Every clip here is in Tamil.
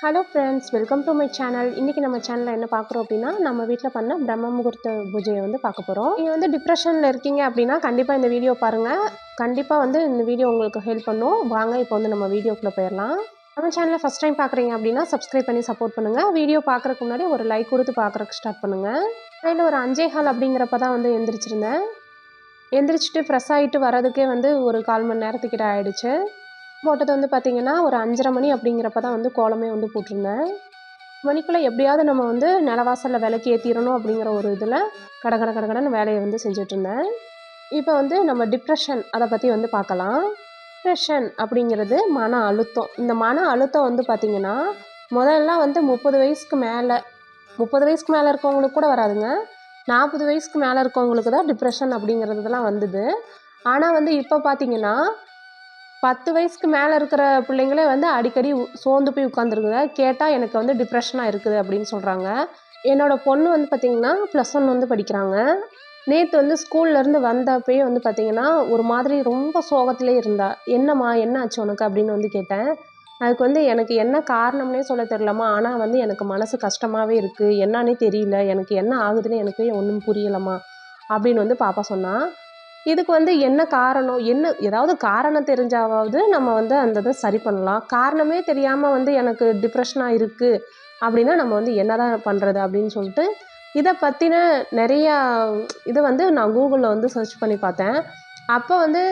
Hello friends, welcome to my channel. இன்றைக்கி நம்ம சேனலில் என்ன பார்க்குறோம் அப்படின்னா, நம்ம வீட்டில் பண்ண பிரம்ம முகூர்த்த பூஜையை வந்து பார்க்க போகிறோம். நீங்கள் வந்து டிப்ரெஷனில் இருக்கீங்க அப்படின்னா கண்டிப்பாக இந்த வீடியோ பாருங்கள். கண்டிப்பாக வந்து இந்த வீடியோ உங்களுக்கு ஹெல்ப் பண்ணும். வாங்க இப்போ வந்து நம்ம வீடியோக்குள்ளே போயிடலாம். நம்ம சேனலை ஃபஸ்ட் டைம் பார்க்குறீங்க அப்படின்னா சப்ஸ்கிரைப் பண்ணி சப்போர்ட் பண்ணுங்கள். வீடியோ பார்க்குறதுக்கு முன்னாடி ஒரு லைக் கொடுத்து பார்க்குறக்கு ஸ்டார்ட் பண்ணுங்கள். அதில் ஒரு 5:15 அப்படிங்கிறப்ப தான் வந்து எந்திரிச்சிருந்தேன். எந்திரிச்சிட்டு ஃப்ரெஷ் ஆகிட்டு வரதுக்கே வந்து ஒரு 1/4 மணி நேரத்துக்கிட்ட ஆகிடுச்சு. போட்டது வந்து பார்த்திங்கன்னா ஒரு 5:30 மணி அப்படிங்கிறப்ப தான் வந்து கோலமே வந்து போட்டிருந்தேன். மணிக்குள்ளே எப்படியாவது நம்ம வந்து நிலவாசலில் விளக்கு ஏற்றிடணும் அப்படிங்கிற ஒரு இதில் கடகடன்னு வேலையை வந்து செஞ்சிட்ருந்தேன். இப்போ வந்து நம்ம டிப்ரெஷன் அதை பற்றி வந்து பார்க்கலாம். டிப்ரெஷன் அப்படிங்கிறது மன அழுத்தம். இந்த மன அழுத்தம் வந்து பார்த்திங்கன்னா முதல்லாம் வந்து 30 வயசுக்கு மேலே 30 வயசுக்கு மேலே இருக்கவங்களுக்கு கூட வராதுங்க. 40 வயசுக்கு மேலே இருக்கவங்களுக்கு தான் டிப்ரெஷன் அப்படிங்கிறதுலாம் வந்தது. ஆனால் வந்து இப்போ பார்த்திங்கன்னா 10 வயசுக்கு மேலே இருக்கிற பிள்ளைங்களே வந்து அடிக்கடி சோர்ந்து போய் உட்காந்துருக்குங்க. கேட்டால் எனக்கு வந்து டிப்ரெஷனாக இருக்குது அப்படின்னு சொல்கிறாங்க. என்னோடய பொண்ணு வந்து பார்த்திங்கன்னா +1 வந்து படிக்கிறாங்க. நேற்று வந்து ஸ்கூல்லேருந்து வந்தப்பயே வந்து பார்த்திங்கன்னா ஒரு மாதிரி ரொம்ப சோகத்திலே இருந்தா. என்னம்மா என்ன ஆச்சு உனக்கு அப்படின்னு வந்து கேட்டேன். அதுக்கு வந்து எனக்கு என்ன காரணம்னே சொல்ல தெரிலம்மா, ஆனால் வந்து எனக்கு மனசு கஷ்டமாகவே இருக்குது, என்னான்னே தெரியல, எனக்கு என்ன ஆகுதுன்னு எனக்கு ஒன்றும் புரியலம்மா அப்படின்னு வந்து பாப்பா சொன்னா. இதுக்கு வந்து என்ன காரணம், என்ன ஏதாவது காரணம் தெரிஞ்சாவது நம்ம வந்து அந்த இதை சரி பண்ணலாம். காரணமே தெரியாமல் வந்து எனக்கு டிப்ரெஷனாக இருக்குது அப்படின்னா நம்ம வந்து என்ன தான் பண்ணுறது அப்படின்னு சொல்லிட்டு இதை பற்றின நிறையா இதை வந்து நான் கூகுளில் வந்து சர்ச் பண்ணி பார்த்தேன். அப்போ வந்து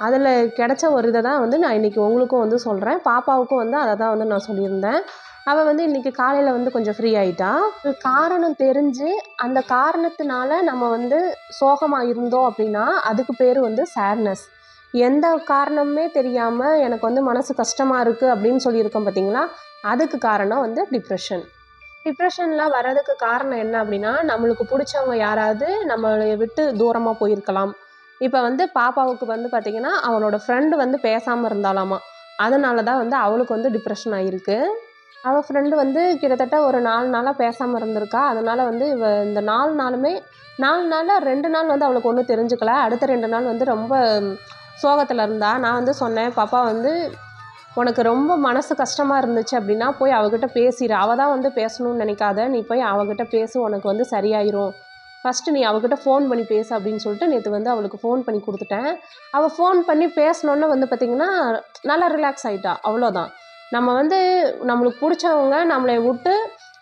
அதில் கிடைச்ச ஒரு இதை தான் வந்து நான் இன்றைக்கி உங்களுக்கும் வந்து சொல்கிறேன். பாப்பாவுக்கும் வந்து அதை தான் வந்து நான் சொல்லியிருந்தேன். அவள் வந்து இன்றைக்கி காலையில் வந்து கொஞ்சம் ஃப்ரீ ஆகிட்டா. காரணம் தெரிஞ்சு அந்த காரணத்தினால நம்ம வந்து சோகமாக இருந்தோம் அப்படின்னா அதுக்கு பேர் வந்து சேட்னஸ். எந்த காரணமுமே தெரியாமல் எனக்கு வந்து மனசு கஷ்டமாக இருக்குது அப்படின்னு சொல்லியிருக்கோம் பார்த்தீங்களா, அதுக்கு காரணம் வந்து டிப்ரெஷன். டிப்ரெஷன்லாம் வர்றதுக்கு காரணம் என்ன அப்படின்னா, நம்மளுக்கு பிடிச்சவங்க யாராவது நம்மளை விட்டு தூரமாக போயிருக்கலாம். இப்போ வந்து பாப்பாவுக்கு வந்து பார்த்திங்கன்னா அவளோட ஃப்ரெண்டு வந்து பேசாமல் இருந்தாலாமா. அதனால தான் வந்து அவளுக்கு வந்து டிப்ரெஷன் ஆகிருக்கு. அவள் ஃப்ரெண்டு வந்து கிட்டத்தட்ட ஒரு 4 நாளாக பேசாமல் இருந்திருக்கா. அதனால் வந்து இந்த 4 நாளுமே 4 நாளில் 2 நாள் வந்து அவளுக்கு ஒன்றும் தெரிஞ்சுக்கல. அடுத்த 2 நாள் வந்து ரொம்ப சோகத்தில் இருந்தா. நான் வந்து சொன்னேன், பாப்பா வந்து உனக்கு ரொம்ப மனசு கஷ்டமாக இருந்துச்சு அப்படின்னா போய் அவகிட்ட பேசிடு. அவள் தான் வந்து பேசணும்னு நினைக்காத, நீ போய் அவகிட்ட பேசு, உனக்கு வந்து சரியாயிரும். ஃபஸ்ட்டு நீ அவகிட்ட ஃபோன் பண்ணி பேசு அப்படின்னு சொல்லிட்டு நேற்று வந்து அவளுக்கு ஃபோன் பண்ணி கொடுத்துட்டேன். அவள் ஃபோன் பண்ணி பேசினோன்னே வந்து பார்த்திங்கன்னா நல்லா ரிலாக்ஸ் ஆகிட்டா. அவ்வளோதான். நம்ம வந்து நம்மளுக்கு பிடிச்சவங்க நம்மளை விட்டு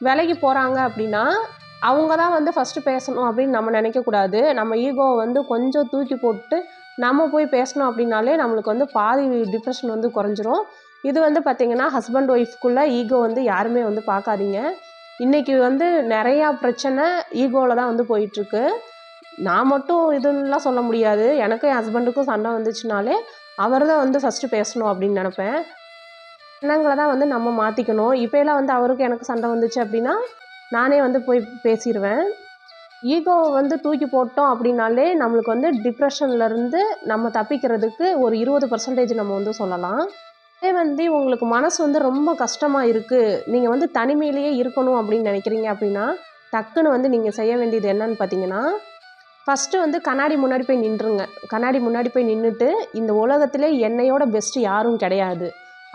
விலகி போகிறாங்க அப்படின்னா அவங்க தான் வந்து ஃபஸ்ட்டு பேசணும் அப்படின்னு நம்ம நினைக்கக்கூடாது. நம்ம ஈகோவை வந்து கொஞ்சம் தூக்கி போட்டு நம்ம போய் பேசணும் அப்படின்னாலே நம்மளுக்கு வந்து பாதி டிப்ரெஷன் வந்து குறைஞ்சிரும். இது வந்து பார்த்திங்கன்னா ஹஸ்பண்ட் ஒய்ஃப்குள்ளே ஈகோ வந்து யாருமே வந்து பார்க்காதீங்க. இன்றைக்கி வந்து நிறையா பிரச்சனை ஈகோவில் தான் வந்து போயிட்டுருக்கு. நான் மட்டும் இதுன்னெலாம் சொல்ல முடியாது. எனக்கும் என் ஹஸ்பண்டுக்கும் சண்டை வந்துச்சுனாலே அவர் தான் வந்து ஃபஸ்ட்டு பேசணும் அப்படின்னு நினப்பேன். எண்ணங்களை தான் வந்து நம்ம மாற்றிக்கணும். இப்போலாம் வந்து அவருக்கு எனக்கு சண்டை வந்துச்சு அப்படின்னா நானே வந்து போய் பேசிடுவேன். ஈகோவை வந்து தூக்கி போட்டோம் அப்படின்னாலே நம்மளுக்கு வந்து டிப்ரெஷன்லேருந்து நம்ம தப்பிக்கிறதுக்கு ஒரு 20% நம்ம வந்து சொல்லலாம். அதே வந்து உங்களுக்கு மனசு வந்து ரொம்ப கஷ்டமாக இருக்குது, நீங்கள் வந்து தனிமையிலேயே இருக்கணும் அப்படின்னு நினைக்கிறீங்க அப்படின்னா டக்குன்னு வந்து நீங்கள் செய்ய வேண்டியது என்னன்னு பார்த்தீங்கன்னா, ஃபஸ்ட்டு வந்து கண்ணாடி முன்னாடி போய் நின்றுங்க. கண்ணாடி முன்னாடி போய் நின்றுட்டு இந்த உலகத்திலே என்னையோட பெஸ்ட்டு யாரும் கிடையாது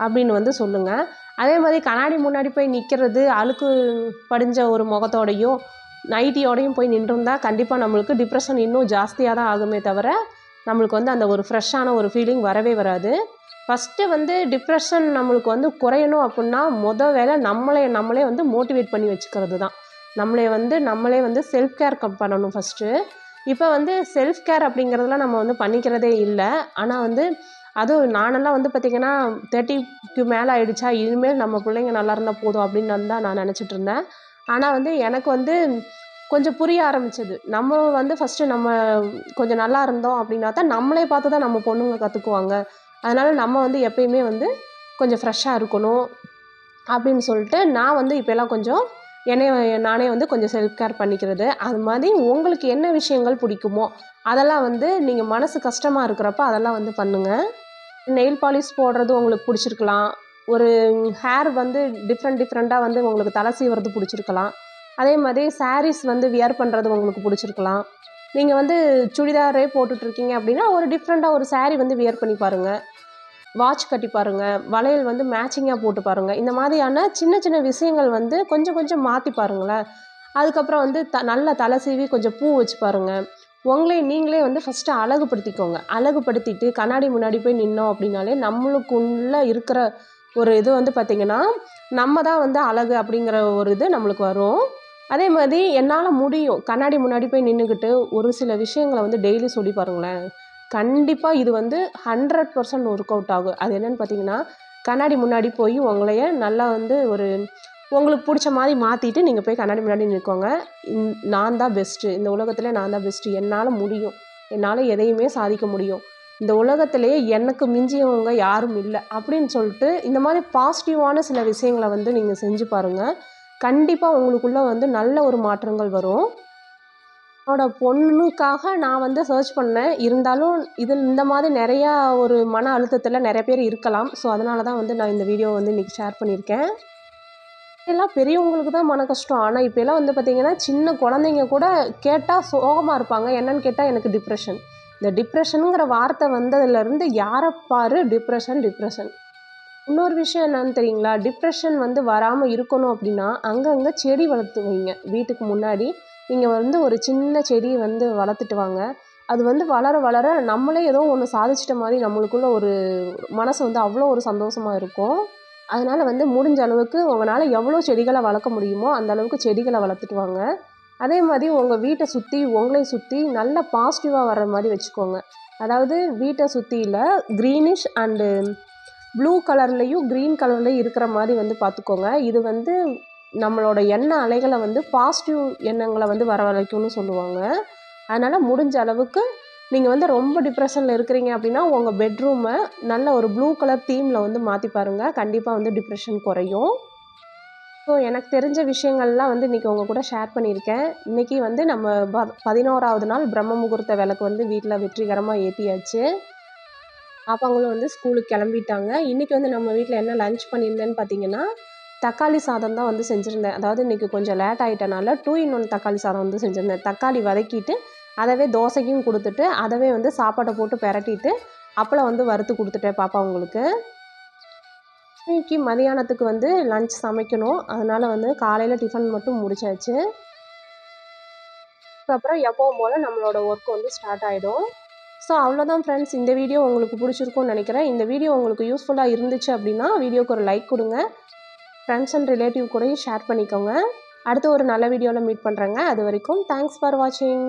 அப்படின்னு வந்து சொல்லுங்கள். அதே மாதிரி கண்ணாடி முன்னாடி போய் நிற்கிறது அழுக்கு படிஞ்ச ஒரு முகத்தோடையும் நைட்டியோடையும் போய் நின்றுருந்தா கண்டிப்பாக நம்மளுக்கு டிப்ரெஷன் இன்னும் ஜாஸ்தியாக தான் ஆகுமே தவிர நம்மளுக்கு வந்து அந்த ஒரு ஃப்ரெஷ்ஷான ஒரு ஃபீலிங் வரவே வராது. ஃபஸ்ட்டு வந்து டிப்ரெஷன் நம்மளுக்கு வந்து குறையணும் அப்படின்னா வேலை நம்மளே வந்து மோட்டிவேட் பண்ணி வச்சுக்கிறது தான். நம்மளே வந்து செல்ஃப் கேர் பண்ணணும் ஃபஸ்ட்டு. இப்போ வந்து செல்ஃப் கேர் அப்படிங்கிறதுலாம் நம்ம வந்து பண்ணிக்கிறதே இல்லை. ஆனால் வந்து அதுவும் நானெல்லாம் வந்து பார்த்திங்கன்னா 30க்கு மேலே ஆகிடுச்சா, இனிமேல் நம்ம பிள்ளைங்க நல்லா இருந்தால் போதும் அப்படின்னு தான் நான் நினச்சிட்ருந்தேன். ஆனால் வந்து எனக்கு வந்து கொஞ்சம் புரிய ஆரம்பிச்சது. நம்ம வந்து ஃபஸ்ட்டு நம்ம கொஞ்சம் நல்லா இருந்தோம் அப்படின்னா தான் நம்மளே பார்த்து தான் நம்ம பொண்ணுங்க கற்றுக்குவாங்க. அதனால் நம்ம வந்து எப்பயுமே வந்து கொஞ்சம் ஃப்ரெஷ்ஷாக இருக்கணும் அப்படின்னு சொல்லிட்டு நான் வந்து இப்போலாம் கொஞ்சம் நானே வந்து கொஞ்சம் செல்ஃப் கேர் பண்ணிக்கிறது. அது மாதிரி உங்களுக்கு என்ன விஷயங்கள் பிடிக்குமோ அதெல்லாம் வந்து நீங்கள் மனசு கஷ்டமாக இருக்கிறப்ப அதெல்லாம் வந்து பண்ணுங்கள். நெயில் பாலிஷ் போடுறது உங்களுக்கு பிடிச்சிருக்கலாம். ஒரு ஹேர் வந்து டிஃப்ரெண்ட்டாக வந்து உங்களுக்கு தலை சீவுறது பிடிச்சிருக்கலாம். அதே மாதிரி சாரீஸ் வந்து வியர் பண்ணுறது உங்களுக்கு பிடிச்சிருக்கலாம். நீங்கள் வந்து சுடிதாரே போட்டுட்ருக்கீங்க அப்படின்னா ஒரு டிஃப்ரெண்ட்டாக ஒரு சாரீ வந்து வியர் பண்ணி பாருங்கள். வாட்ச் கட்டி பாருங்கள், வளையல் வந்து மேட்சிங்காக போட்டு பாருங்கள். இந்த மாதிரியான சின்ன சின்ன விஷயங்கள் வந்து கொஞ்சம் கொஞ்சம் மாற்றி பாருங்களேன். அதுக்கப்புறம் வந்து நல்லா தலை சீவி கொஞ்சம் பூ வச்சு பாருங்கள். நீங்களே வந்து ஃபஸ்ட்டு அழகுபடுத்திக்கோங்க. அழகுபடுத்திட்டு கண்ணாடி முன்னாடி போய் நின்னோம் அப்படின்னாலே நம்மளுக்குள்ள இருக்கிற ஒரு இது வந்து பார்த்திங்கன்னா, நம்ம தான் வந்து அழகு அப்படிங்கிற ஒரு இது நம்மளுக்கு வரும். அதே மாதிரி என்னால் முடியும். கண்ணாடி முன்னாடி போய் நின்றுக்கிட்டு ஒரு சில விஷயங்களை வந்து டெய்லி சொல்லி பாருங்களேன். கண்டிப்பாக இது வந்து 100% ஒர்க் அவுட் ஆகும். அது என்னென்னு பார்த்தீங்கன்னா, கண்ணாடி முன்னாடி போய் உங்களைய நல்லா வந்து ஒரு உங்களுக்கு பிடிச்ச மாதிரி மாற்றிட்டு நீங்கள் போய் கண்ணாடி முன்னாடி நிற்கோங்க. நான் தான் பெஸ்ட்டு, இந்த உலகத்தில் நான் தான் பெஸ்ட்டு, என்னால் முடியும், என்னால் எதையுமே சாதிக்க முடியும், இந்த உலகத்திலேயே எனக்கு மிஞ்சியவங்க யாரும் இல்லை அப்படின்னு சொல்லிட்டு இந்த மாதிரி பாசிட்டிவான சில விஷயங்களை வந்து நீங்கள் செஞ்சு பாருங்கள். கண்டிப்பாக உங்களுக்குள்ளே வந்து நல்ல ஒரு மாற்றங்கள் வரும். என்னோட பொண்ணுக்காக நான் வந்து சர்ச் பண்ணேன். இருந்தாலும் இந்த மாதிரி நிறையா ஒரு மன அழுத்தத்தில் நிறைய பேர் இருக்கலாம். ஸோ அதனால தான் வந்து நான் இந்த வீடியோ வந்து இன்றைக்கி ஷேர் பண்ணியிருக்கேன். எல்லாம் பெரியவங்களுக்கு தான் மன கஷ்டம். ஆனால் இப்போலாம் வந்து பார்த்திங்கன்னா சின்ன குழந்தைங்க கூட கேட்டால் சோகமாக இருப்பாங்க. என்னன்னு கேட்டால் எனக்கு டிப்ரெஷன். இந்த டிப்ரெஷனுங்கிற வார்த்தை வந்ததுலேருந்து யாரை பாரு டிப்ரெஷன் டிப்ரெஷன். இன்னொரு விஷயம் என்னன்னு தெரியுங்களா? டிப்ரெஷன் வந்து வராமல் இருக்கணும் அப்படின்னா அங்கங்கே செடி வளர்த்து வைங்க. வீட்டுக்கு முன்னாடி நீங்கள் வந்து ஒரு சின்ன செடி வந்து வளர்த்துட்டு வாங்க. அது வந்து வளர வளர நம்மளே ஏதோ ஒன்று சாதிச்சிட்ட மாதிரி நம்மளுக்குள்ள ஒரு மனசு வந்து அவ்வளோ ஒரு சந்தோஷமாக இருக்கும். அதனால் வந்து முடிஞ்ச அளவுக்கு உங்களால் எவ்வளோ செடிகளை வளர்க்க முடியுமோ அந்த அளவுக்கு செடிகளை வளர்த்துட்டு வாங்க. அதே மாதிரி உங்கள் வீட்டை சுற்றி உங்களை சுற்றி நல்ல பாசிட்டிவாக வர்ற மாதிரி வச்சுக்கோங்க. அதாவது வீட்டை சுற்றியில் க்ரீனிஷ் அண்டு ப்ளூ கலர்லேயும் க்ரீன் கலர்லேயும் இருக்கிற மாதிரி வந்து பார்த்துக்கோங்க. இது வந்து நம்மளோட எண்ண அலைகளை வந்து பாசிட்டிவ் எண்ணங்களை வந்து வரவழைக்கும்னு சொல்லுவாங்க. அதனால் முடிஞ்ச அளவுக்கு நீங்கள் வந்து ரொம்ப டிப்ரெஷனில் இருக்கிறீங்க அப்படின்னா உங்கள் பெட்ரூமை நல்ல ஒரு ப்ளூ கலர் தீமில் வந்து மாற்றி பாருங்கள். கண்டிப்பாக வந்து டிப்ரெஷன் குறையும். ஸோ எனக்கு தெரிஞ்ச விஷயங்கள்லாம் வந்து இன்றைக்கி உங்கள் கூட ஷேர் பண்ணியிருக்கேன். இன்றைக்கி வந்து நம்ம 11வது நாள் பிரம்ம முகூர்த்த விளக்கு வந்து வீட்டில் வெற்றிகரமாக ஏற்றியாச்சு. பாப்பாங்களும் வந்து ஸ்கூலுக்கு கிளம்பிட்டாங்க. இன்றைக்கி வந்து நம்ம வீட்டில் என்ன லன்ச் பண்ணியிருந்தேன்னு பார்த்தீங்கன்னா, தக்காளி சாதம் தான் வந்து செஞ்சுருந்தேன். அதாவது இன்றைக்கி கொஞ்சம் லேட் ஆகிட்டனால 2 in 1 தக்காளி சாதம் வந்து செஞ்சுருந்தேன். தக்காளி வதக்கிட்டு அதவே தோசைக்கும் கொடுத்துட்டு அதவே வந்து சாப்பாட்டை போட்டு பெரட்டிட்டு அப்பளம் வந்து வறுத்து கொடுத்துட்டேன் பாப்பாங்களுக்கு. இன்னைக்கு மதியானத்துக்கு வந்து லன்ச் சமைக்கணும். அதனால் வந்து காலையில் டிஃபன் மட்டும் முடிச்சாச்சு. அதுக்கப்புறம் எப்பவும் போல் நம்மளோட ஒர்க் வந்து ஸ்டார்ட் ஆகிடும். ஸோ அவ்வளோதான் ஃப்ரெண்ட்ஸ், இந்த வீடியோ உங்களுக்கு பிடிச்சிருக்கும்னு நினைக்கிறேன். இந்த வீடியோ உங்களுக்கு யூஸ்ஃபுல்லாக இருந்துச்சு அப்படின்னா வீடியோக்கு ஒரு லைக் கொடுங்க. ஃப்ரெண்ட்ஸ் அண்ட் ரிலேட்டிவ் கூடயும் ஷேர் பண்ணிக்கோங்க. அடுத்து ஒரு நல்ல வீடியோவில் மீட் பண்ணுறேங்க. அது வரைக்கும் தேங்க்ஸ் ஃபார் வாட்சிங்.